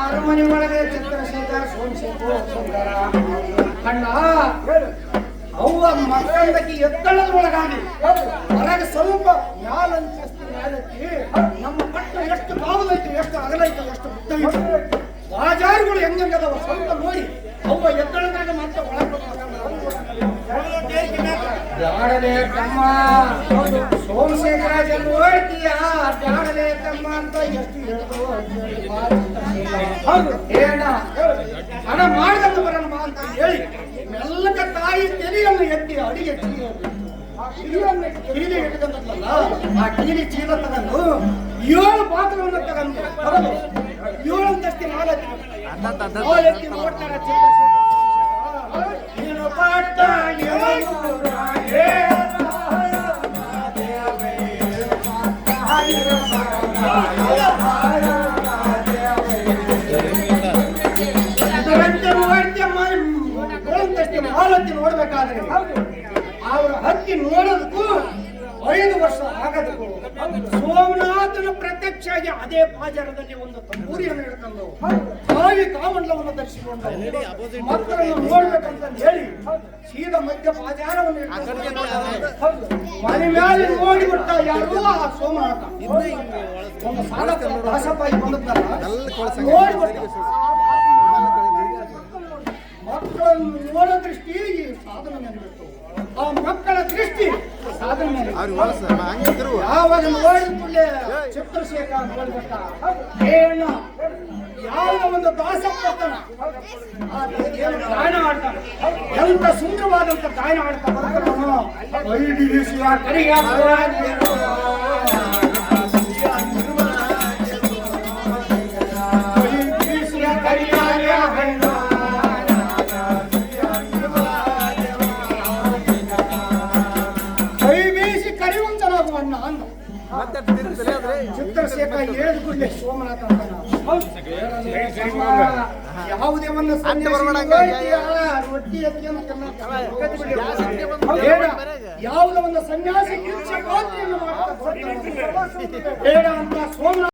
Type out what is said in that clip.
ಅರಮನೆ ಒಳಗೆ ಚಂದ್ರಶೇಖರ ಸೋಮಶೇಖರ ಸುಂದರ ಅಣ್ಣ ಅವ್ವ ಮಕ್ಕಳಕ್ಕೆ ಎತ್ತಳದೊಳಗಾಗಿ ಹೊರಗೆ ಸ್ವಲ್ಪ ಮ್ಯಾಲಂತಸ್ತು ಮ್ಯಾಲತ್ತಿ ನಮ್ಮ ಪಟ್ಟು ಎಷ್ಟು ಬಾವಲೈತಿ ಎಷ್ಟು ಅಗಲೈತಿ ಎಷ್ಟು ಉದ್ದೈತಿ ಬಾಜಾರುಗಳು ಹೆಂಗದವ ಸ್ವಲ್ಪ ನೋಡಿ ಅವ್ವ ಎತ್ತಳದಾಗ ಮತ್ತೆ ಒಳಗೆ ಬ್ಯಾಡಲೇ ತಮ್ಮ ಸೋಮಶೇಖರ ಜನ ಓಡ್ತೀಯ ಬ್ಯಾಡಲೇ ತಮ್ಮ ಅಂತ ಎಷ್ಟು ಹೇಳ ಹಣ ಮಾಡಿದಂತ ಬರೋಣ ಅಂತ ಹೇಳಿ ಮೆಲ್ಲಕ ತಾಯಿ ತೆರಿಯನ್ನು ಎತ್ತಿ ಅಡಿಗೆ ಕೀಲಿ ಇಟ್ಕೊಂಡಲ್ಲ ಆ ಕೀಲಿ ಚೀಲ ತಗೊಂಡು 7 ಪಾತ್ರವನ್ನು ತಗೊಂಡು 7 ಅಂತಸ್ತಿ ನಾಲ್ಕು ನೋಡ್ತಾರ ಪಾಠ ನೋಡ್ಬೇಕಾದ್ರೆ ಅವರ ಹಕ್ಕಿ ನೋಡೋದಕ್ಕೂ 5 ವರ್ಷ ಆಗದಕ್ಕೂ ಸೋಮನಾಥನ ಪ್ರತ್ಯಕ್ಷವಾಗಿ ಅದೇ ಬಾಜಾರದಲ್ಲಿ ಒಂದು ತಂಬೂರಿಯನ್ನು ಹಿಡ್ಕೊಂಡು ತಾಯಿ ಕಾಮಂಡಲವನ್ನು ಧರಿಸಿಕೊಂಡು ಮಕ್ಕಳನ್ನು ನೋಡ್ಬೇಕಂತ ಹೇಳಿ ಸೀದಾ ಮಧ್ಯ ಬಾಜಾರವನ್ನು ಮನೆ ಮೇಲೆ ನೋಡಿಬಿಟ್ಟ ಯಾರು ಆ ಸೋಮನಾಥ ಒಂದು ಸಾಲ ದಾಸಪ್ಪಾಯಿ ಬಂದದ್ದಲ್ಲ ನೋಡಿಬಿಟ್ಟ ಮಕ್ಕಳನ್ನು ನೋಡೋ ದೃಷ್ಟಿ ಸಾಧನೆ ನೆನಬಿಟ್ಟು ಆ ಮಕ್ಕಳ ದೃಷ್ಟಿ ಸಾಧನೆ ಯಾವಾಗ ನೋಡಿದ ಕೂಡಲೇ ಚಂದ್ರಶೇಖರ ನೋಡ್ಬಿಟ್ಟ ಏನ ಯಾವ ಒಂದು ದಾಸಪ್ಪನ ಗಾಯನ ಆಡ್ತಾನೆ ಎಂತ ಸುಂದರವಾದಂತ ಗಾಯನ ಆಡ್ತಾ ಬರ್ತಾನ ಕರಿಯ ಚಂದ್ರಶೇಖರ ಹೇಳಿದ ಕೂಡಲೇ ಸೋಮನಾಥ ಯಾವುದೇ ಒಂದು ರೊಟ್ಟಿ ಯಾವುದೇ ಒಂದು ಸನ್ಯಾಸಿ ಬೇಡ ಅಂತ ಸೋಮನಾಥ